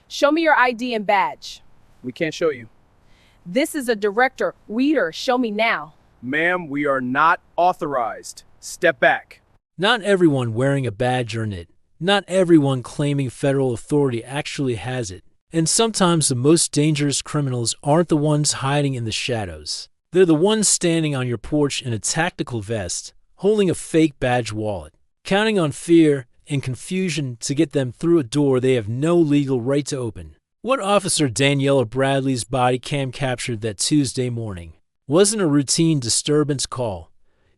Show me your ID and badge. We can't show you. This is a director. Reader, show me now. Ma'am, we are not authorized. Step back. Not everyone wearing a badge earned it. Not everyone claiming federal authority actually has it. And sometimes the most dangerous criminals aren't the ones hiding in the shadows. They're the ones standing on your porch in a tactical vest, holding a fake badge wallet, counting on fear and confusion to get them through a door they have no legal right to open. What Officer Daniela Bradley's body cam captured that Tuesday morning wasn't a routine disturbance call.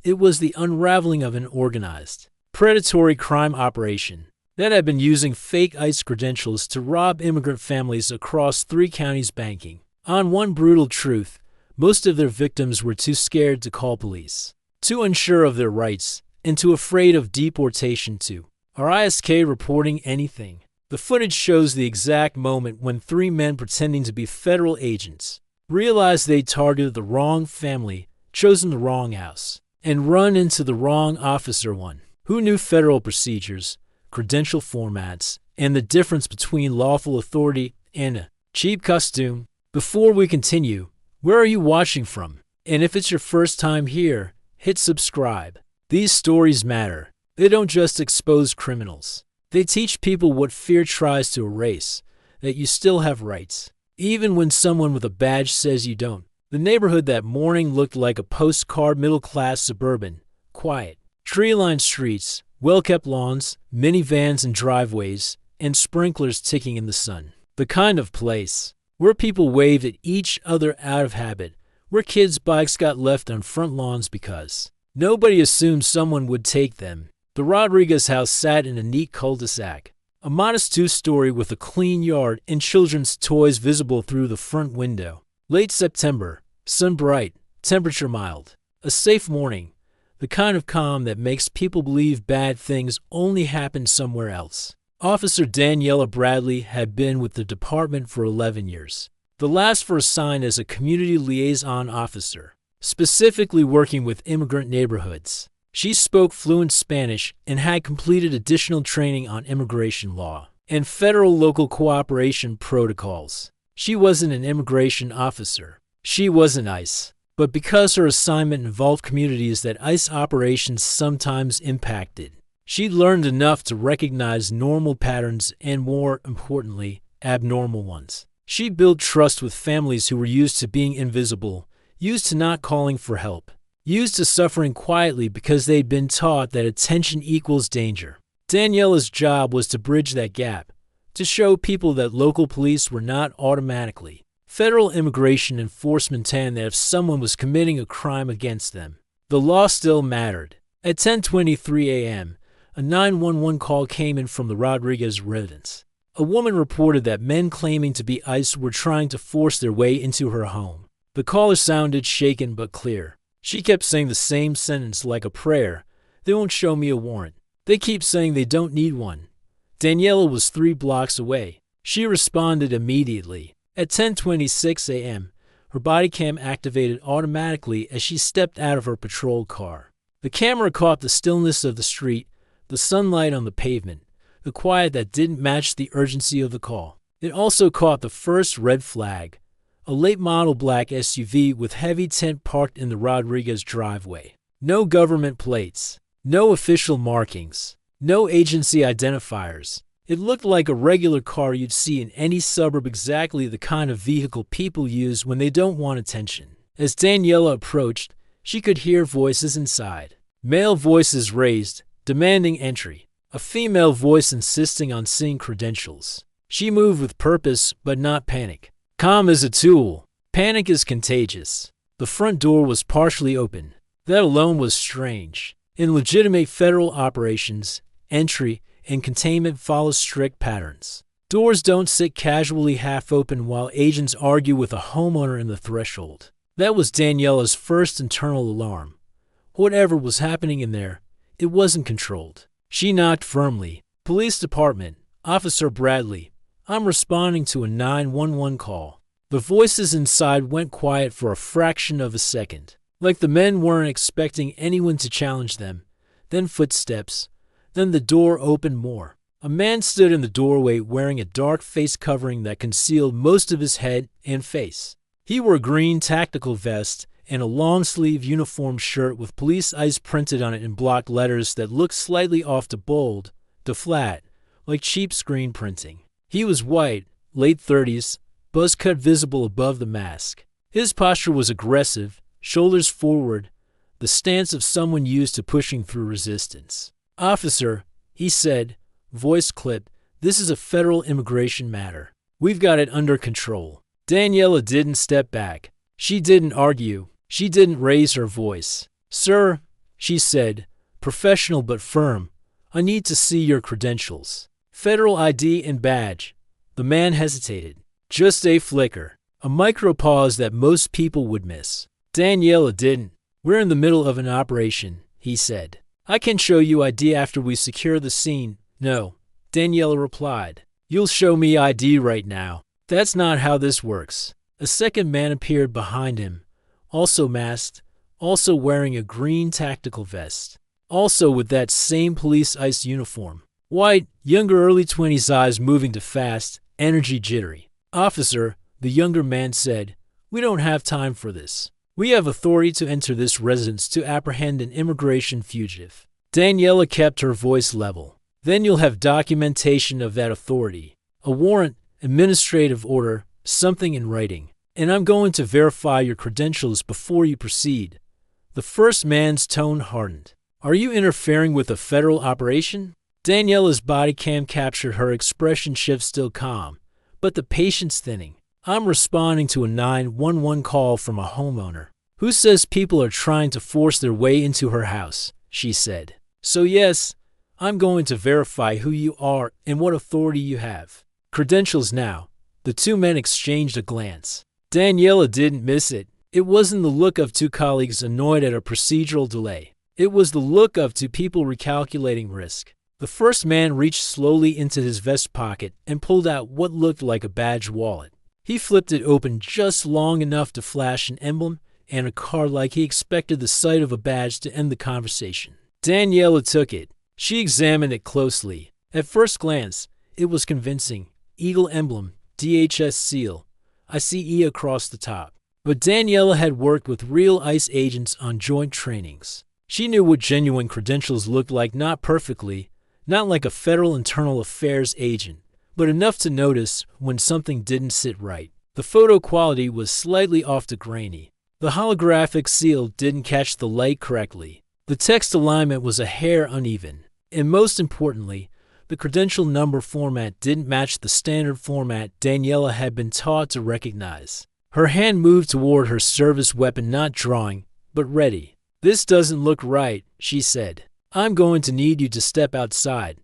It was the unraveling of an organized, predatory crime operation that had been using fake ICE credentials to rob immigrant families across 3 counties banking on one brutal truth: most of their victims were too scared to call police, too unsure of their rights, and too afraid of deportation to or ISK reporting anything. The footage shows the exact moment when 3 men pretending to be federal agents realized they targeted the wrong family, chosen the wrong house, and run into the wrong officer, one who knew federal procedures, credential formats, and the difference between lawful authority and a cheap costume. Before we continue, where are you watching from? And if it's your first time here, hit subscribe. These stories matter. They don't just expose criminals. They teach people what fear tries to erase, that you still have rights, even when someone with a badge says you don't. The neighborhood that morning looked like a postcard middle-class suburban, quiet. Tree-lined streets, well-kept lawns, minivans and driveways, and sprinklers ticking in the sun. The kind of place where people waved at each other out of habit, where kids' bikes got left on front lawns because nobody assumed someone would take them. The Rodriguez house sat in a neat cul-de-sac, a modest 2-story with a clean yard and children's toys visible through the front window. Late September, sun bright, temperature mild. A safe morning, the kind of calm that makes people believe bad things only happen somewhere else. Officer Daniela Bradley had been with the department for 11 years, the last for assigned as a community liaison officer, specifically working with immigrant neighborhoods. She spoke fluent Spanish and had completed additional training on immigration law and federal local cooperation protocols. She wasn't an immigration officer. She wasn't ICE. But because her assignment involved communities that ICE operations sometimes impacted, she learned enough to recognize normal patterns and, more importantly, abnormal ones. She built trust with families who were used to being invisible, used to not calling for help, used to suffering quietly because they'd been taught that attention equals danger. Daniela's job was to bridge that gap, to show people that local police were not automatically federal immigration enforcement, and that if someone was committing a crime against them, the law still mattered. At 10:23 a.m., a 911 call came in from the Rodriguez residence. A woman reported that men claiming to be ICE were trying to force their way into her home. The caller sounded shaken but clear. She kept saying the same sentence like a prayer: "They won't show me a warrant. They keep saying they don't need one." Daniela was 3 blocks away. She responded immediately. At 10:26 a.m., her body cam activated automatically as she stepped out of her patrol car. The camera caught the stillness of the street, the sunlight on the pavement, the quiet that didn't match the urgency of the call. It also caught the first red flag: a late-model black SUV with heavy tint parked in the Rodriguez driveway. No government plates, no official markings, no agency identifiers. It looked like a regular car you'd see in any suburb, exactly the kind of vehicle people use when they don't want attention. As Daniela approached, she could hear voices inside. Male voices raised, demanding entry. A female voice insisting on seeing credentials. She moved with purpose, but not panic. Calm is a tool. Panic is contagious. The front door was partially open. That alone was strange. In legitimate federal operations, entry and containment follow strict patterns. Doors don't sit casually half open while agents argue with a homeowner in the threshold. That was Daniela's first internal alarm. Whatever was happening in there, it wasn't controlled. She knocked firmly. "Police Department, Officer Bradley, I'm responding to a 911 call." The voices inside went quiet for a fraction of a second, like the men weren't expecting anyone to challenge them. Then footsteps. Then the door opened more. A man stood in the doorway wearing a dark face covering that concealed most of his head and face. He wore a green tactical vest and a long-sleeve uniform shirt with police ice printed on it in block letters that looked slightly off to bold, to flat, like cheap screen printing. He was white, late 30s, buzz cut visible above the mask. His posture was aggressive, shoulders forward, the stance of someone used to pushing through resistance. "Officer," he said, voice clipped, "this is a federal immigration matter. We've got it under control." Daniela didn't step back. She didn't argue. She didn't raise her voice. "Sir," she said, professional but firm, "I need to see your credentials. Federal ID and badge." The man hesitated. Just a flicker. A micro pause that most people would miss. Daniela didn't. "We're in the middle of an operation," he said. "I can show you ID after we secure the scene." "No," Daniela replied. "You'll show me ID right now." "That's not how this works." A second man appeared behind him, also masked, also wearing a green tactical vest, also with that same police ice uniform. White, younger early 20s, eyes moving too fast, energy jittery. "Officer," the younger man said, "we don't have time for this. We have authority to enter this residence to apprehend an immigration fugitive." Daniela kept her voice level. "Then you'll have documentation of that authority. A warrant, administrative order, something in writing. And I'm going to verify your credentials before you proceed." The first man's tone hardened. "Are you interfering with a federal operation?" Daniela's body cam captured her expression shift, still calm, but the patience thinning. "I'm responding to a 911 call from a homeowner who says people are trying to force their way into her house," she said. "So yes, I'm going to verify who you are and what authority you have. Credentials now." The two men exchanged a glance. Daniela didn't miss it. It wasn't the look of two colleagues annoyed at a procedural delay. It was the look of two people recalculating risk. The first man reached slowly into his vest pocket and pulled out what looked like a badge wallet. He flipped it open just long enough to flash an emblem and a card, like he expected the sight of a badge to end the conversation. Daniela took it. She examined it closely. At first glance, it was convincing. Eagle emblem, DHS seal, ICE across the top. But Daniela had worked with real ICE agents on joint trainings. She knew what genuine credentials looked like, not perfectly, not like a federal internal affairs agent, but enough to notice when something didn't sit right. The photo quality was slightly off the grainy. The holographic seal didn't catch the light correctly. The text alignment was a hair uneven. And most importantly, the credential number format didn't match the standard format Daniela had been taught to recognize. Her hand moved toward her service weapon, not drawing, but ready. "This doesn't look right," she said. "I'm going to need you to step outside."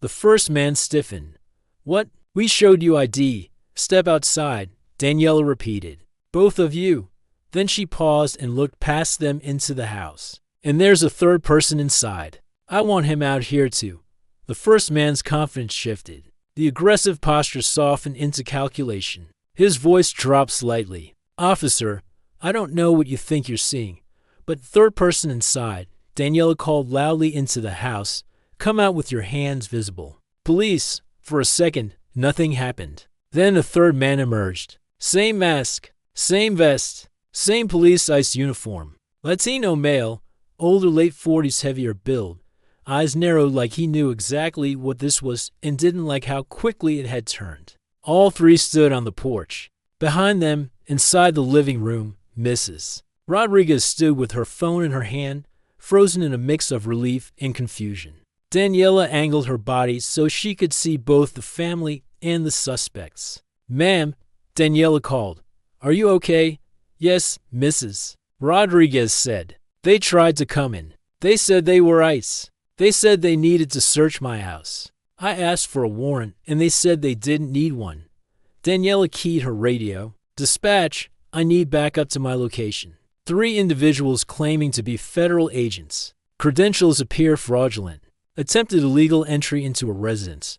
The first man stiffened. "What? We showed you ID. Step outside," Daniela repeated. "Both of you." Then she paused and looked past them into the house. "And there's a third person inside. I want him out here too." The first man's confidence shifted. The aggressive posture softened into calculation. His voice dropped slightly. "Officer, I don't know what you think you're seeing, but third person inside," Daniela called loudly into the house. "Come out with your hands visible." "Police." For a second, nothing happened. Then a third man emerged. Same mask, same vest, same police ice uniform. Latino male, older, late 40s, heavier build. Eyes narrowed, like he knew exactly what this was and didn't like how quickly it had turned. All three stood on the porch. Behind them, inside the living room, Mrs. Rodriguez stood with her phone in her hand, frozen in a mix of relief and confusion. Daniela angled her body so she could see both the family and the suspects. "Ma'am," Daniela called. "Are you okay?" "Yes, Mrs. Rodriguez said. "They tried to come in. They said they were ICE. They said they needed to search my house. I asked for a warrant, and they said they didn't need one." Daniela keyed her radio. "Dispatch, I need backup to my location. 3 individuals claiming to be federal agents. Credentials appear fraudulent. Attempted illegal entry into a residence."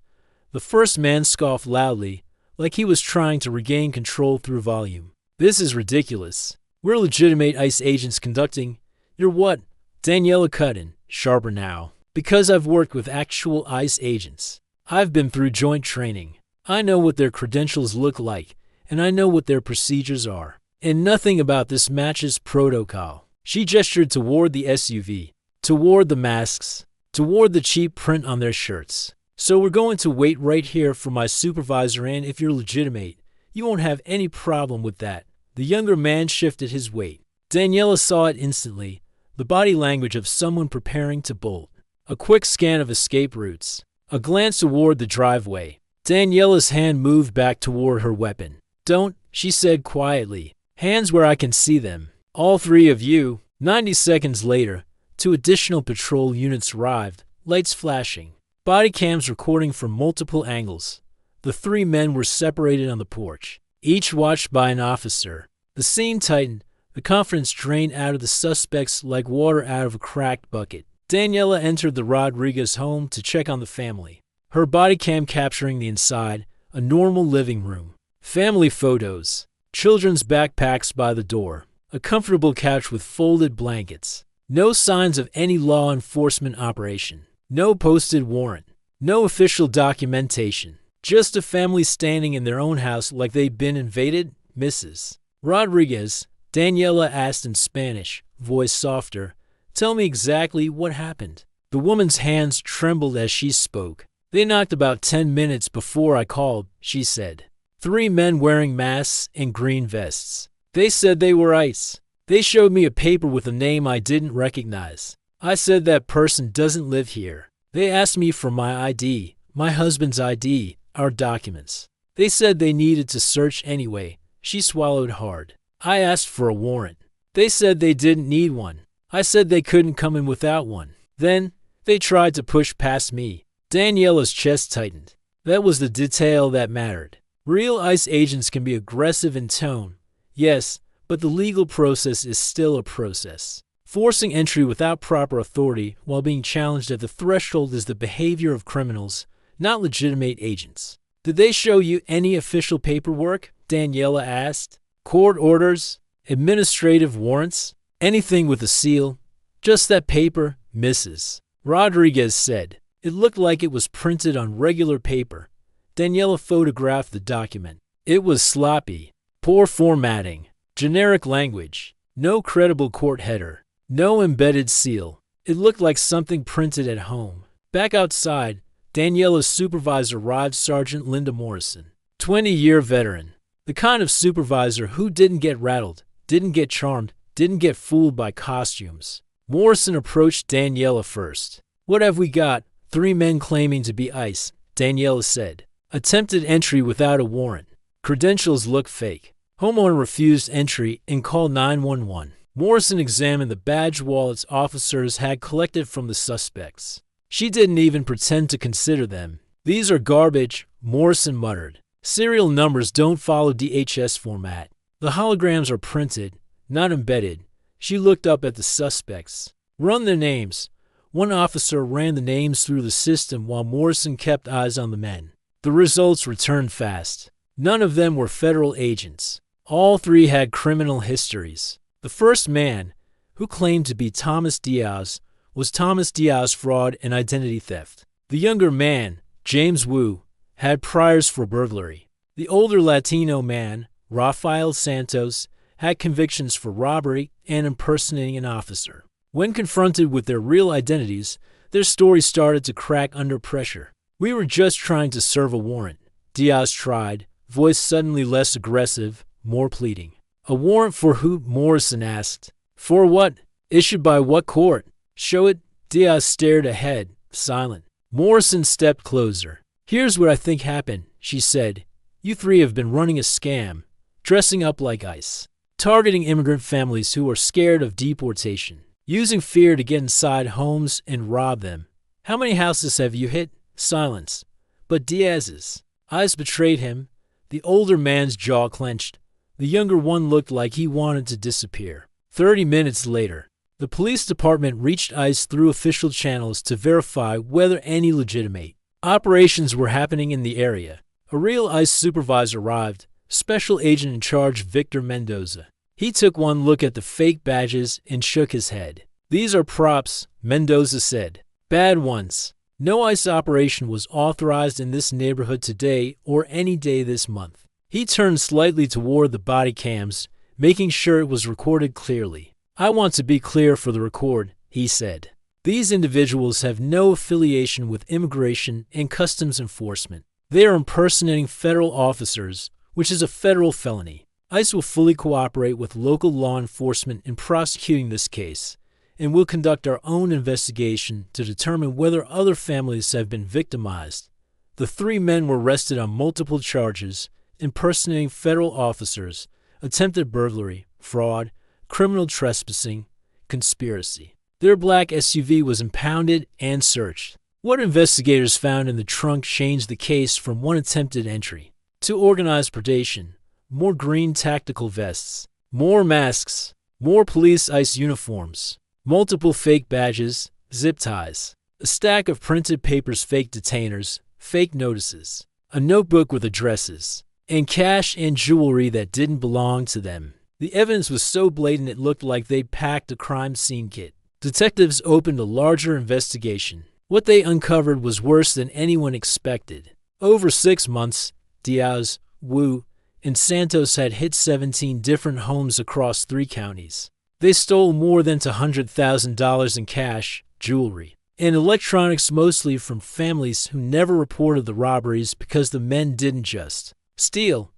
The first man scoffed loudly, like he was trying to regain control through volume. "This is ridiculous. We're legitimate ICE agents conducting—" "You're what?" Daniela cut in, sharper now. "Because I've worked with actual ICE agents. I've been through joint training. I know what their credentials look like, and I know what their procedures are. And nothing about this matches protocol. She gestured toward the SUV, toward the masks, toward the cheap print on their shirts. So we're going to wait right here for my supervisor, and if you're legitimate, you won't have any problem with that. The younger man shifted his weight. Daniela saw it instantly, the body language of someone preparing to bolt. A quick scan of escape routes. A glance toward the driveway. Daniela's hand moved back toward her weapon. Don't, she said quietly. Hands where I can see them. All three of you. 90 seconds later, 2 additional patrol units arrived, lights flashing. Body cams recording from multiple angles. The 3 men were separated on the porch, each watched by an officer. The scene tightened, the confidence drained out of the suspects like water out of a cracked bucket. Daniela entered the Rodriguez home to check on the family. Her body cam capturing the inside, a normal living room. Family photos. Children's backpacks by the door. A comfortable couch with folded blankets. No signs of any law enforcement operation. No posted warrant. No official documentation. Just a family standing in their own house like they'd been invaded. Mrs. Rodriguez, Daniela asked in Spanish, voice softer. Tell me exactly what happened. The woman's hands trembled as she spoke. They knocked about 10 minutes before I called, she said. 3 men wearing masks and green vests. They said they were ICE. They showed me a paper with a name I didn't recognize. I said that person doesn't live here. They asked me for my ID, my husband's ID, our documents. They said they needed to search anyway. She swallowed hard. I asked for a warrant. They said they didn't need one. I said they couldn't come in without one. Then, they tried to push past me. Daniela's chest tightened. That was the detail that mattered. Real ICE agents can be aggressive in tone, yes, but the legal process is still a process. Forcing entry without proper authority while being challenged at the threshold is the behavior of criminals, not legitimate agents. Did they show you any official paperwork? Daniela asked. Court orders? Administrative warrants? Anything with a seal? Just that paper, Mrs. Rodriguez said. It looked like it was printed on regular paper. Daniela photographed the document. It was sloppy. Poor formatting. Generic language. No credible court header. No embedded seal. It looked like something printed at home. Back outside, Daniela's supervisor arrived, Sergeant Linda Morrison. 20-year veteran. The kind of supervisor who didn't get rattled, didn't get charmed, didn't get fooled by costumes. Morrison approached Daniela first. What have we got? 3 men claiming to be ICE, Daniela said. Attempted entry without a warrant. Credentials look fake. Homeowner refused entry and called 911. Morrison examined the badge wallets officers had collected from the suspects. She didn't even pretend to consider them. These are garbage, Morrison muttered. Serial numbers don't follow DHS format. The holograms are printed, not embedded. She looked up at the suspects. Run their names. One officer ran the names through the system while Morrison kept eyes on the men. The results returned fast. None of them were federal agents. All 3 had criminal histories. The first man, who claimed to be Thomas Diaz, was Thomas Diaz fraud and identity theft. The younger man, James Wu, had priors for burglary. The older Latino man, Rafael Santos, had convictions for robbery and impersonating an officer. When confronted with their real identities, their stories started to crack under pressure. We were just trying to serve a warrant, Diaz tried, voice suddenly less aggressive, more pleading. A warrant for who? Morrison asked. For what? Issued by what court? Show it. Diaz stared ahead, silent. Morrison stepped closer. Here's what I think happened, she said. You 3 have been running a scam, dressing up like ICE, targeting immigrant families who are scared of deportation, using fear to get inside homes and rob them. How many houses have you hit? Silence. But Diaz's eyes betrayed him. The older man's jaw clenched. The younger one looked like he wanted to disappear. 30 minutes later, the police department reached ICE through official channels to verify whether any legitimate operations were happening in the area. A real ICE supervisor arrived, Special Agent in Charge Victor Mendoza. He took one look at the fake badges and shook his head. These are props, Mendoza said. Bad ones. No ICE operation was authorized in this neighborhood today or any day this month. He turned slightly toward the body cams, making sure it was recorded clearly. I want to be clear for the record, he said. These individuals have no affiliation with immigration and customs enforcement. They are impersonating federal officers, which is a federal felony. ICE will fully cooperate with local law enforcement in prosecuting this case, and we'll conduct our own investigation to determine whether other families have been victimized. The 3 men were arrested on multiple charges, impersonating federal officers, attempted burglary, fraud, criminal trespassing, conspiracy. Their black SUV was impounded and searched. What investigators found in the trunk changed the case from one attempted entry to organized predation, more green tactical vests, more masks, more police ICE uniforms, multiple fake badges, zip ties, a stack of printed papers, fake detainers, fake notices, a notebook with addresses, and cash and jewelry that didn't belong to them. The evidence was so blatant it looked like they'd packed a crime scene kit. Detectives opened a larger investigation. What they uncovered was worse than anyone expected. Over 6 months, Diaz, Wu, and Santos had hit 17 different homes across 3 counties. They stole more than $100,000 in cash, jewelry, and electronics, mostly from families who never reported the robberies because the men didn't just steal.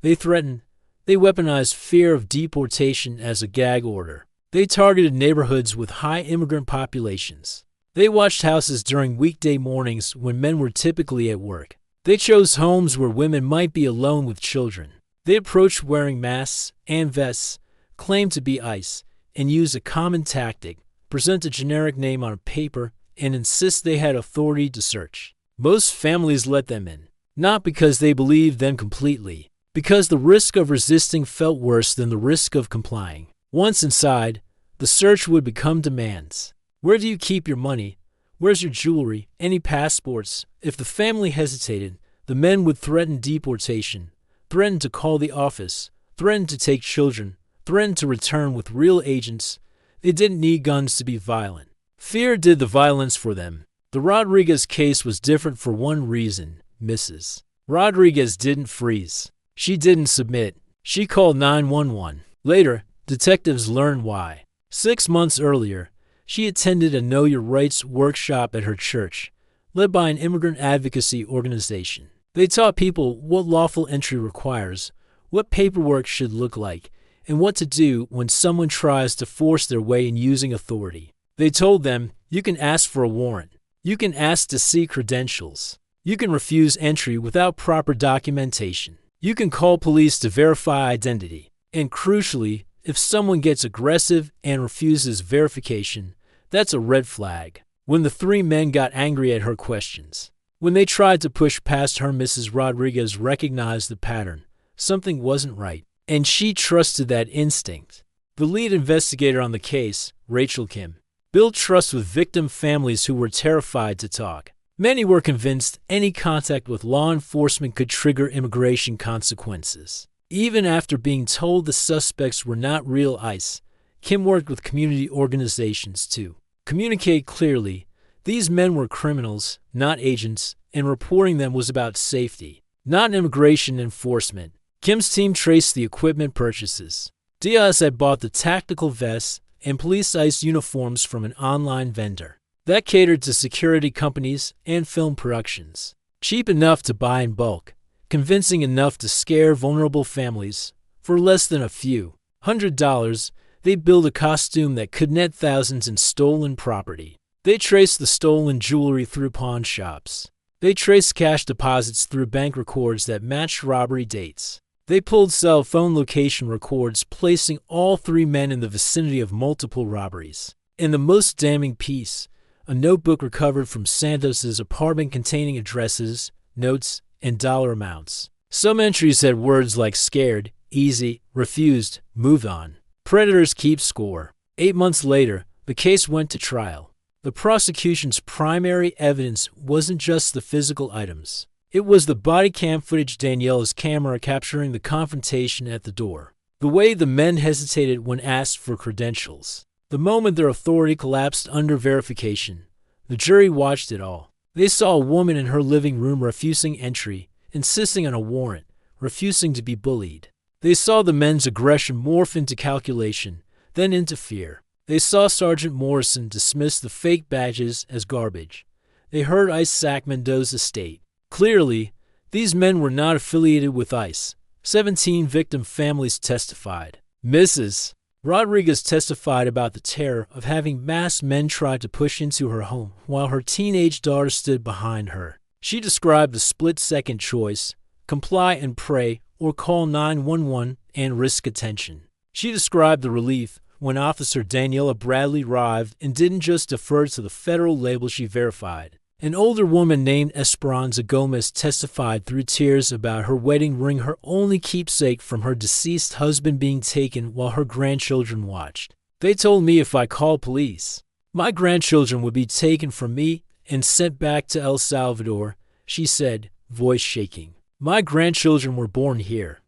They threatened. They weaponized fear of deportation as a gag order. They targeted neighborhoods with high immigrant populations. They watched houses during weekday mornings when men were typically at work. They chose homes where women might be alone with children. They approached wearing masks and vests, claimed to be ICE, and used a common tactic, present a generic name on a paper, and insist they had authority to search. Most families let them in, not because they believed them completely, because the risk of resisting felt worse than the risk of complying. Once inside, the search would become demands. Where do you keep your money? Where's your jewelry? Any passports? If the family hesitated, the men would threaten deportation, threaten to call the office, threaten to take children, threaten to return with real agents. They didn't need guns to be violent. Fear did the violence for them. The Rodriguez case was different for one reason, Mrs. Rodriguez didn't freeze. She didn't submit. She called 911. Later, detectives learned why. 6 months earlier, she attended a Know Your Rights workshop at her church, led by an immigrant advocacy organization. They taught people what lawful entry requires, what paperwork should look like, and what to do when someone tries to force their way in using authority. They told them, you can ask for a warrant. You can ask to see credentials. You can refuse entry without proper documentation. You can call police to verify identity. And crucially, if someone gets aggressive and refuses verification, that's a red flag. When the 3 men got angry at her questions, when they tried to push past her, Mrs. Rodriguez recognized the pattern. Something wasn't right, and she trusted that instinct. The lead investigator on the case, Rachel Kim, built trust with victim families who were terrified to talk. Many were convinced any contact with law enforcement could trigger immigration consequences. Even after being told the suspects were not real ICE, Kim worked with community organizations to communicate clearly. These men were criminals, not agents, and reporting them was about safety, not immigration enforcement. Kim's team traced the equipment purchases. Diaz had bought the tactical vests and police ICE uniforms from an online vendor that catered to security companies and film productions. Cheap enough to buy in bulk, convincing enough to scare vulnerable families. For less than a few $100, they built a costume that could net thousands in stolen property. They traced the stolen jewelry through pawn shops. They traced cash deposits through bank records that matched robbery dates. They pulled cell phone location records, placing all 3 men in the vicinity of multiple robberies. And the most damning piece, a notebook recovered from Santos's apartment containing addresses, notes, and dollar amounts. Some entries had words like scared, easy, refused, moved on. Predators keep score. 8 months later, the case went to trial. The prosecution's primary evidence wasn't just the physical items. It was the body cam footage, Daniela's camera capturing the confrontation at the door. The way the men hesitated when asked for credentials. The moment their authority collapsed under verification. The jury watched it all. They saw a woman in her living room refusing entry, insisting on a warrant, refusing to be bullied. They saw the men's aggression morph into calculation, then into fear. They saw Sergeant Morrison dismiss the fake badges as garbage. They heard Isaac Mendoza's state. Clearly, these men were not affiliated with ICE. 17 victim families testified. Mrs. Rodriguez testified about the terror of having masked men try to push into her home while her teenage daughter stood behind her. She described the split-second choice, comply and pray or call 911 and risk attention. She described the relief when Officer Daniela Bradley arrived and didn't just defer to the federal label she verified. An older woman named Esperanza Gomez testified through tears about her wedding ring, her only keepsake from her deceased husband, being taken while her grandchildren watched. They told me if I called police, my grandchildren would be taken from me and sent back to El Salvador, she said, voice shaking. My grandchildren were born here.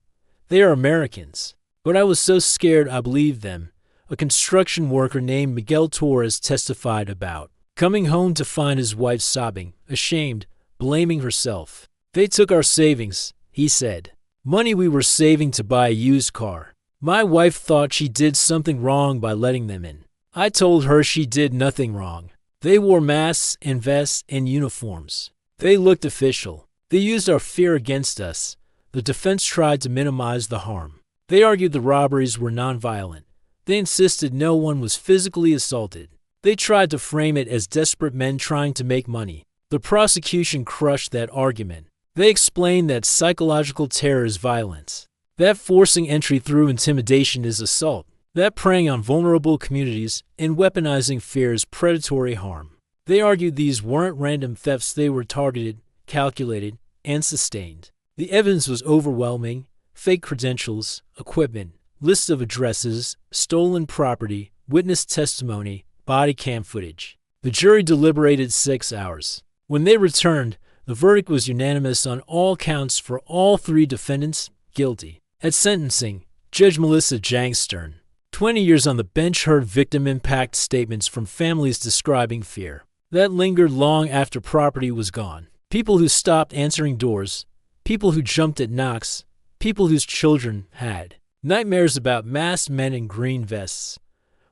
They are Americans. But I was so scared I believed them, a construction worker named Miguel Torres testified about. Coming home to find his wife sobbing, ashamed, blaming herself. They took our savings, he said. Money we were saving to buy a used car. My wife thought she did something wrong by letting them in. I told her she did nothing wrong. They wore masks and vests and uniforms. They looked official. They used our fear against us. The defense tried to minimize the harm. They argued the robberies were nonviolent. They insisted no one was physically assaulted. They tried to frame it as desperate men trying to make money. The prosecution crushed that argument. They explained that psychological terror is violence, that forcing entry through intimidation is assault, that preying on vulnerable communities and weaponizing fear is predatory harm. They argued these weren't random thefts, they were targeted, calculated, and sustained. The evidence was overwhelming: fake credentials, equipment, lists of addresses, stolen property, witness testimony, body cam footage. The jury deliberated 6 hours. When they returned, the verdict was unanimous on all counts for all three defendants, guilty. At sentencing, Judge Melissa Jangstern, 20 years on the bench, heard victim impact statements from families describing fear that lingered long after property was gone. People who stopped answering doors, people who jumped at knocks, people whose children had nightmares about masked men in green vests.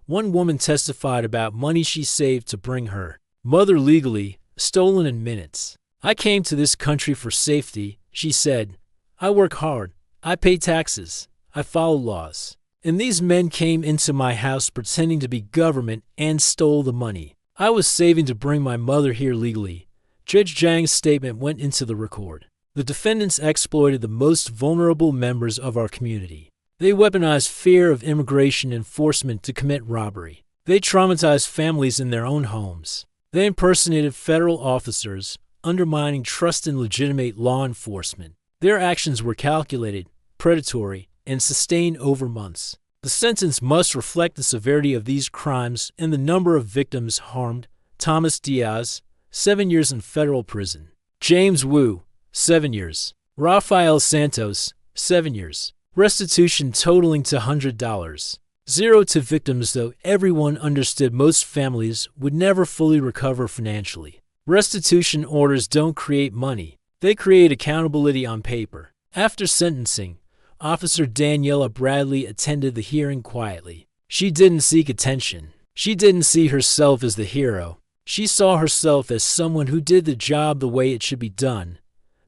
One woman testified about money she saved to bring her mother legally, stolen in minutes. I came to this country for safety, she said. I work hard. I pay taxes. I follow laws. And these men came into my house pretending to be government and stole the money. I was saving to bring my mother here legally. Judge Zhang's statement went into the record. The defendants exploited the most vulnerable members of our community. They weaponized fear of immigration enforcement to commit robbery. They traumatized families in their own homes. They impersonated federal officers, undermining trust in legitimate law enforcement. Their actions were calculated, predatory, and sustained over months. The sentence must reflect the severity of these crimes and the number of victims harmed. Thomas Diaz, 7 years in federal prison. James Wu, 7 years. Rafael Santos, 7 years. Restitution totaling to $100. Zero to victims, though everyone understood most families would never fully recover financially. Restitution orders don't create money. They create accountability on paper. After sentencing, Officer Daniela Bradley attended the hearing quietly. She didn't seek attention. She didn't see herself as the hero. She saw herself as someone who did the job the way it should be done.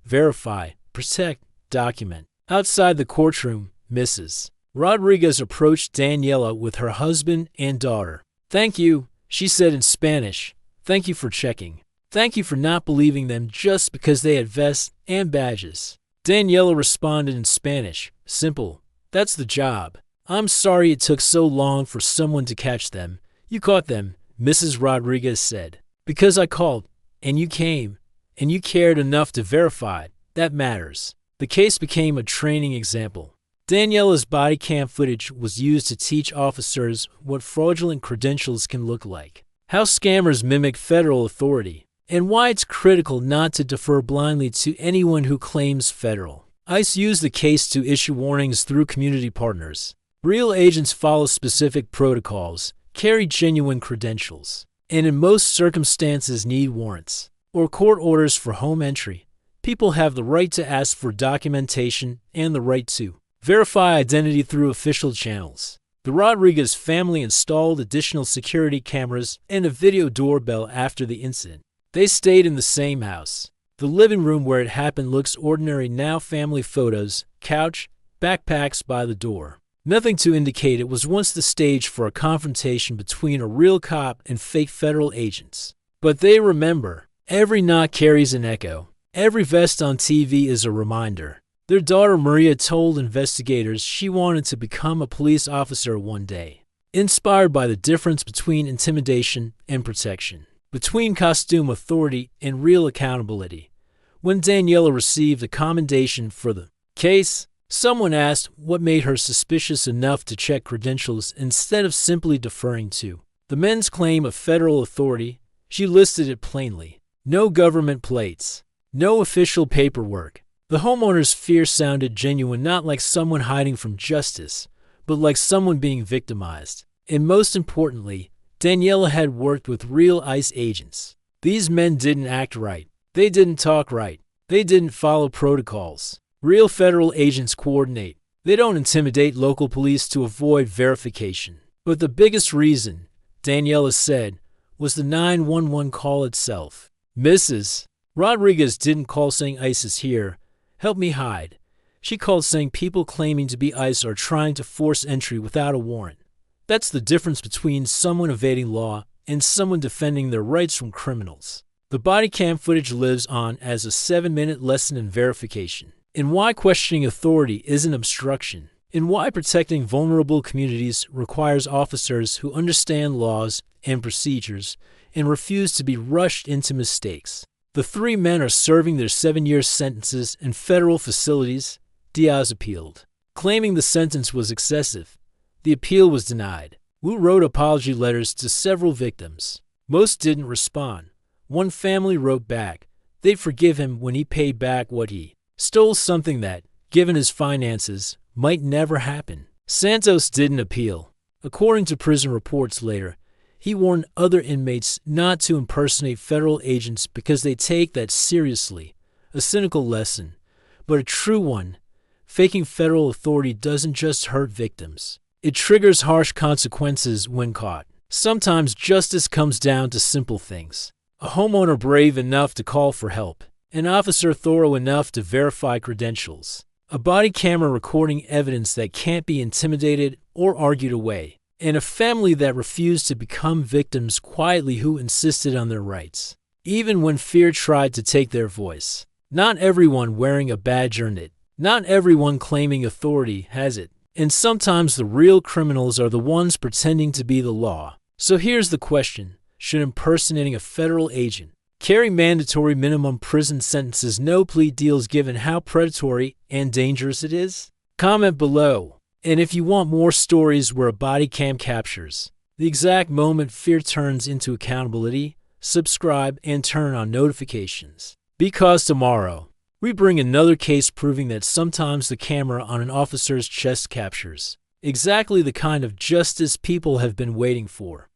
Verify, protect, document. Outside the courtroom, Mrs. Rodriguez approached Daniela with her husband and daughter. Thank you, she said in Spanish. Thank you for checking. Thank you for not believing them just because they had vests and badges. Daniela responded in Spanish. Simple. That's the job. I'm sorry it took so long for someone to catch them. You caught them, Mrs. Rodriguez said. Because I called, and you came, and you cared enough to verify. That matters. The case became a training example. Daniela's body cam footage was used to teach officers what fraudulent credentials can look like, how scammers mimic federal authority, and why it's critical not to defer blindly to anyone who claims federal. ICE used the case to issue warnings through community partners. Real agents follow specific protocols, carry genuine credentials, and in most circumstances need warrants. or court orders for home entry, people have the right to ask for documentation and the right to verify identity through official channels. The Rodriguez family installed additional security cameras and a video doorbell after the incident. They stayed in the same house. The living room where it happened looks ordinary now. Family photos, couch, backpacks by the door. Nothing to indicate it was once the stage for a confrontation between a real cop and fake federal agents. But they remember. Every knock carries an echo. Every vest on TV is a reminder. Their daughter Maria told investigators she wanted to become a police officer one day, inspired by the difference between intimidation and protection, between costume authority and real accountability. When Daniela received a commendation for the case, someone asked what made her suspicious enough to check credentials instead of simply deferring to the men's claim of federal authority. She listed it plainly. No government plates. No official paperwork. The homeowner's fear sounded genuine, not like someone hiding from justice, but like someone being victimized. And most importantly, Daniela had worked with real ICE agents. These men didn't act right. They didn't talk right. They didn't follow protocols. Real federal agents coordinate. They don't intimidate local police to avoid verification. But the biggest reason, Daniela said, was the 911 call itself. Mrs. Rodriguez didn't call saying ICE is here, help me hide. She called saying people claiming to be ICE are trying to force entry without a warrant. That's the difference between someone evading law and someone defending their rights from criminals. The body cam footage lives on as a 7-minute lesson in verification, in why questioning authority isn't obstruction, in why protecting vulnerable communities requires officers who understand laws and procedures and refuse to be rushed into mistakes. The 3 men are serving their 7-year sentences in federal facilities. Diaz appealed, claiming the sentence was excessive. The appeal was denied. Wu wrote apology letters to several victims. Most didn't respond. One family wrote back they'd forgive him when he paid back what he stole, something that, given his finances, might never happen. Santos didn't appeal. According to prison reports later, he warned other inmates not to impersonate federal agents because they take that seriously, a cynical lesson, but a true one. Faking federal authority doesn't just hurt victims. It triggers harsh consequences when caught. Sometimes justice comes down to simple things. A homeowner brave enough to call for help. An officer thorough enough to verify credentials. A body camera recording evidence that can't be intimidated or argued away. And a family that refused to become victims quietly, who insisted on their rights, even when fear tried to take their voice. Not everyone wearing a badge earned it. Not everyone claiming authority has it. And sometimes the real criminals are the ones pretending to be the law. So here's the question. Should impersonating a federal agent carry mandatory minimum prison sentences, no plea deals, given how predatory and dangerous it is? Comment below. And if you want more stories where a body cam captures the exact moment fear turns into accountability, subscribe and turn on notifications. Because tomorrow, we bring another case proving that sometimes the camera on an officer's chest captures exactly the kind of justice people have been waiting for.